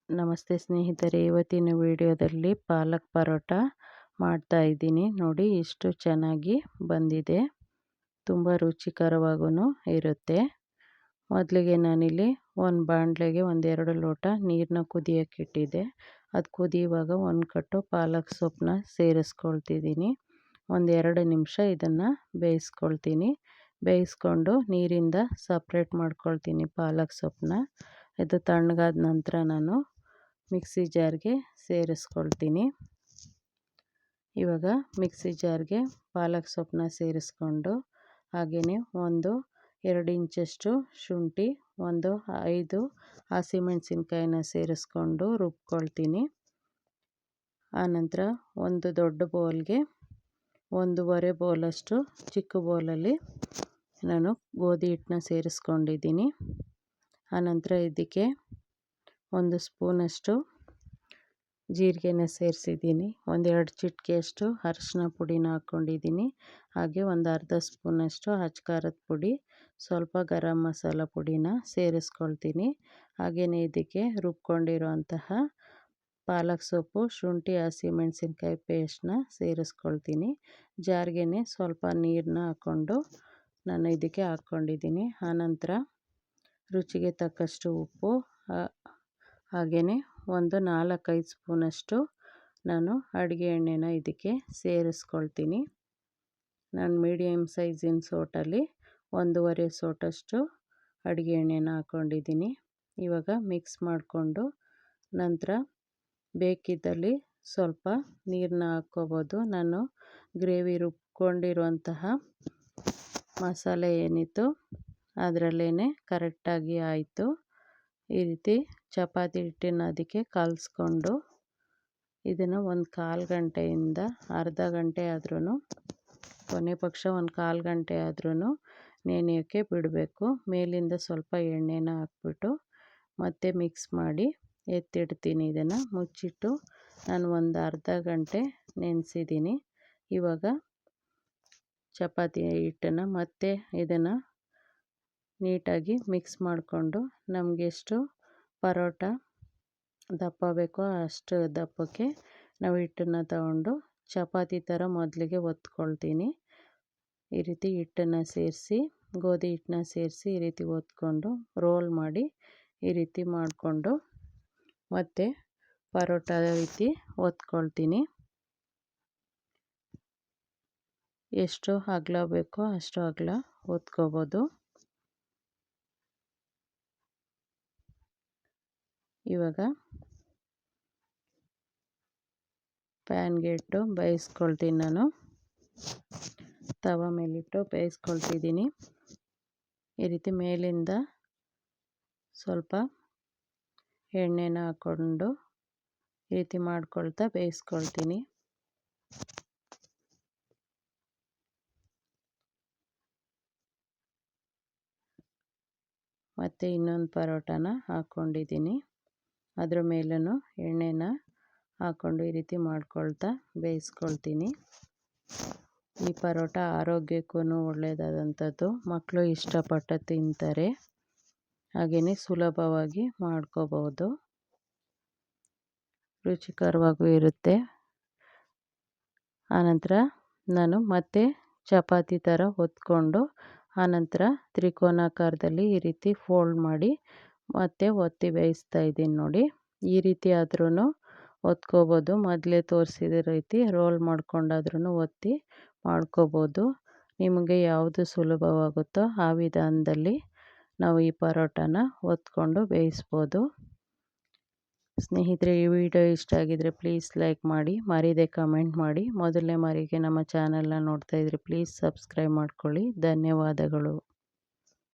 ನಮಸ್ತೆ ಸ್ನೇಹಿತರೆ, ಇವತ್ತಿನ ವಿಡಿಯೋದಲ್ಲಿ ಪಾಲಕ್ ಪರೋಟ ಮಾಡ್ತಾ ಇದ್ದೀನಿ. ನೋಡಿ ಎಷ್ಟು ಚೆನ್ನಾಗಿ ಬಂದಿದೆ. ತುಂಬ ರುಚಿಕರವಾಗೂ ಇರುತ್ತೆ. ಮೊದಲಿಗೆ ನಾನಿಲ್ಲಿ ಒಂದು ಬಾಣಲೆಗೆ 1-2 ಲೋಟ ನೀರನ್ನ ಕುದಿಯೋಕ್ಕೆ ಇಟ್ಟಿದ್ದೆ. ಅದು ಕುದಿಯುವಾಗ 1 ಕಟ್ಟು ಪಾಲಕ್ ಸೊಪ್ಪನ್ನ ಸೇರಿಸ್ಕೊಳ್ತಿದ್ದೀನಿ. 1-2 ನಿಮಿಷ ಇದನ್ನು ಬೇಯಿಸ್ಕೊಳ್ತೀನಿ. ಬೇಯಿಸ್ಕೊಂಡು ನೀರಿಂದ ಸಪ್ರೇಟ್ ಮಾಡ್ಕೊಳ್ತೀನಿ ಪಾಲಕ್ ಸೊಪ್ಪನ್ನ. ಇದು ತಣ್ಣಗಾದ ನಂತರ ನಾನು ಮಿಕ್ಸಿ ಜಾರ್ಗೆ ಸೇರಿಸ್ಕೊಳ್ತೀನಿ. ಇವಾಗ ಮಿಕ್ಸಿ ಜಾರ್ಗೆ ಪಾಲಕ್ ಸೊಪ್ಪನ್ನ ಸೇರಿಸ್ಕೊಂಡು ಹಾಗೆಯೇ 1-2 ಇಂಚಷ್ಟು ಶುಂಠಿ, 5 ಹಸಿಮೆಣಸಿನ್ಕಾಯಿನ ಸೇರಿಸ್ಕೊಂಡು ರುಬ್ಕೊಳ್ತೀನಿ. ಆನಂತರ ಒಂದು ದೊಡ್ಡ ಬೌಲ್ಗೆ 1.5 ಬೌಲಷ್ಟು ಚಿಕ್ಕ ಬೌಲಲ್ಲಿ ನಾನು ಗೋಧಿ ಹಿಟ್ಟನ್ನ ಸೇರಿಸ್ಕೊಂಡಿದ್ದೀನಿ. ಆನಂತರ ಇದಕ್ಕೆ 1 ಸ್ಪೂನಷ್ಟು ಜೀರಿಗೆನ ಸೇರಿಸಿದ್ದೀನಿ. 1-2 ಚಿಟಿಕೆಯಷ್ಟು ಅರಿಶಿನ ಪುಡಿನ ಹಾಕ್ಕೊಂಡಿದ್ದೀನಿ. ಹಾಗೆ ಒಂದು ಅರ್ಧ ಸ್ಪೂನಷ್ಟು ಅಚ್ಚ ಖಾರದ ಪುಡಿ, ಸ್ವಲ್ಪ ಗರಂ ಮಸಾಲ ಪುಡಿನ ಸೇರಿಸ್ಕೊಳ್ತೀನಿ. ಹಾಗೆಯೇ ಇದಕ್ಕೆ ರುಬ್ಕೊಂಡಿರೋಂತಹ ಪಾಲಕ್ ಸೊಪ್ಪು, ಶುಂಠಿ, ಹಸಿಮೆಣಸಿನ್ಕಾಯಿ ಪೇಸ್ಟನ್ನ ಸೇರಿಸ್ಕೊಳ್ತೀನಿ. ಜಾರ್ಗೆ ಸ್ವಲ್ಪ ನೀರನ್ನ ಹಾಕ್ಕೊಂಡು ನಾನು ಇದಕ್ಕೆ ಹಾಕ್ಕೊಂಡಿದ್ದೀನಿ. ಆನಂತರ ರುಚಿಗೆ ತಕ್ಕಷ್ಟು ಉಪ್ಪು, ಹಾಗೆಯೇ 4-5 ಸ್ಪೂನಷ್ಟು ನಾನು ಅಡುಗೆ ಎಣ್ಣೆನ ಇದಕ್ಕೆ ಸೇರಿಸ್ಕೊಳ್ತೀನಿ. ನಾನು ಮೀಡಿಯಮ್ ಸೈಜಿನ ಸೋಟಲ್ಲಿ 1.5 ಸೋಟಷ್ಟು ಅಡುಗೆ ಎಣ್ಣೆನ ಹಾಕ್ಕೊಂಡಿದ್ದೀನಿ. ಇವಾಗ ಮಿಕ್ಸ್ ಮಾಡಿಕೊಂಡು ನಂತರ ಬೇಕಿದ್ದಲ್ಲಿ ಸ್ವಲ್ಪ ನೀರನ್ನ ಹಾಕ್ಕೋಬೋದು. ನಾನು ಗ್ರೇವಿ ರುಬ್ಕೊಂಡಿರುವಂತಹ ಮಸಾಲೆ ಏನಿತ್ತು ಅದರಲ್ಲೇ ಕರೆಕ್ಟಾಗಿ ಆಯಿತು. ಈ ರೀತಿ ಚಪಾತಿ ಹಿಟ್ಟನ್ನು ಅದಕ್ಕೆ ಕಲಿಸ್ಕೊಂಡು ಇದನ್ನು 1/4 ಗಂಟೆಯಿಂದ ಅರ್ಧ ಗಂಟೆ ಆದ್ರೂ, ಕೊನೆ ಪಕ್ಷ 1/4 ಗಂಟೆ ಆದ್ರೂ ನೆನೆಯೋಕ್ಕೆ ಬಿಡಬೇಕು. ಮೇಲಿಂದ ಸ್ವಲ್ಪ ಎಣ್ಣೆನ ಹಾಕ್ಬಿಟ್ಟು ಮತ್ತೆ ಮಿಕ್ಸ್ ಮಾಡಿ ಎತ್ತಿಡ್ತೀನಿ. ಇದನ್ನು ಮುಚ್ಚಿಟ್ಟು ನಾನು ಒಂದು ಅರ್ಧ ಗಂಟೆ ನೆನೆಸಿದ್ದೀನಿ. ಇವಾಗ ಚಪಾತಿ ಹಿಟ್ಟನ್ನು ಮತ್ತೆ ಇದನ್ನು ನೀಟಾಗಿ ಮಿಕ್ಸ್ ಮಾಡಿಕೊಂಡು ನಮಗೆಷ್ಟು ಪರೋಟ ದಪ್ಪ ಬೇಕೋ ಅಷ್ಟು ದಪ್ಪಕ್ಕೆ ನಾವು ಹಿಟ್ಟನ್ನು ತಗೊಂಡು ಚಪಾತಿ ಥರ ಮೊದಲಿಗೆ ಒತ್ಕೊಳ್ತೀನಿ. ಈ ರೀತಿ ಹಿಟ್ಟನ್ನು ಸೇರಿಸಿ, ಗೋಧಿ ಹಿಟ್ಟನ್ನ ಸೇರಿಸಿ ಈ ರೀತಿ ಒತ್ಕೊಂಡು ರೋಲ್ ಮಾಡಿ ಈ ರೀತಿ ಮಾಡಿಕೊಂಡು ಮತ್ತೆ ಪರೋಟ ರೀತಿ ಒತ್ಕೊಳ್ತೀನಿ. ಎಷ್ಟು ಅಗಲ ಬೇಕೋ ಅಷ್ಟು ಅಗಲ ಒತ್ಕೋಬೋದು. ಇವಾಗ ಪ್ಯಾನ್ಗೆ ಇಟ್ಟು ಬೇಯಿಸ್ಕೊಳ್ತೀನಿ. ನಾನು ತವ ಮೇಲಿಟ್ಟು ಬೇಯಿಸ್ಕೊಳ್ತಿದ್ದೀನಿ. ಈ ರೀತಿ ಮೇಲಿಂದ ಸ್ವಲ್ಪ ಎಣ್ಣೆನ ಹಾಕ್ಕೊಂಡು ಈ ರೀತಿ ಮಾಡ್ಕೊಳ್ತಾ ಬೇಯಿಸ್ಕೊಳ್ತೀನಿ. ಮತ್ತು ಇನ್ನೊಂದು ಪರೋಟನ ಹಾಕ್ಕೊಂಡಿದ್ದೀನಿ. ಅದ್ರ ಮೇಲೂ ಎಣ್ಣೆನ ಹಾಕ್ಕೊಂಡು ಈ ರೀತಿ ಮಾಡ್ಕೊಳ್ತಾ ಬೇಯಿಸ್ಕೊಳ್ತೀನಿ. ಈ ಪರೋಟ ಆರೋಗ್ಯಕ್ಕೂ ಒಳ್ಳೆಯದಾದಂಥದ್ದು. ಮಕ್ಕಳು ಇಷ್ಟಪಟ್ಟು ತಿಂತಾರೆ. ಹಾಗೆಯೇ ಸುಲಭವಾಗಿ ಮಾಡ್ಕೋಬೋದು. ರುಚಿಕರವಾಗೂ ಇರುತ್ತೆ. ಆನಂತರ ನಾನು ಮತ್ತೆ ಚಪಾತಿ ಥರ ಒತ್ಕೊಂಡು ಆನಂತರ ತ್ರಿಕೋನಾಕಾರದಲ್ಲಿ ಈ ರೀತಿ ಫೋಲ್ಡ್ ಮಾಡಿ ಮತ್ತೆ ಒತ್ತಿ ಬೇಯಿಸ್ತಾ ಇದ್ದೀನಿ. ನೋಡಿ ಈ ರೀತಿ ಆದ್ರೂ ಒತ್ಕೋಬೋದು. ಮೊದಲೇ ತೋರಿಸಿದ ರೀತಿ ರೋಲ್ ಮಾಡ್ಕೊಂಡಾದ್ರೂ ಒತ್ತಿ ಮಾಡ್ಕೋಬೋದು. ನಿಮಗೆ ಯಾವುದು ಸುಲಭವಾಗುತ್ತೋ ಆ ವಿಧಾನದಲ್ಲಿ ನಾವು ಈ ಪರೋಟನ ಒತ್ಕೊಂಡು ಬೇಯಿಸ್ಬೋದು. ಸ್ನೇಹಿತರೆ, ಈ ವಿಡಿಯೋ ಇಷ್ಟ ಆಗಿದರೆ ಪ್ಲೀಸ್ ಲೈಕ್ ಮಾಡಿ, ಮರೀದೆ ಕಮೆಂಟ್ ಮಾಡಿ. ಮೊದಲನೇ ಬಾರಿಗೆ ನಮ್ಮ ಚಾನಲ್ನ ನೋಡ್ತಾ ಇದ್ದರೆ ಪ್ಲೀಸ್ ಸಬ್ಸ್ಕ್ರೈಬ್ ಮಾಡ್ಕೊಳ್ಳಿ. ಧನ್ಯವಾದಗಳು.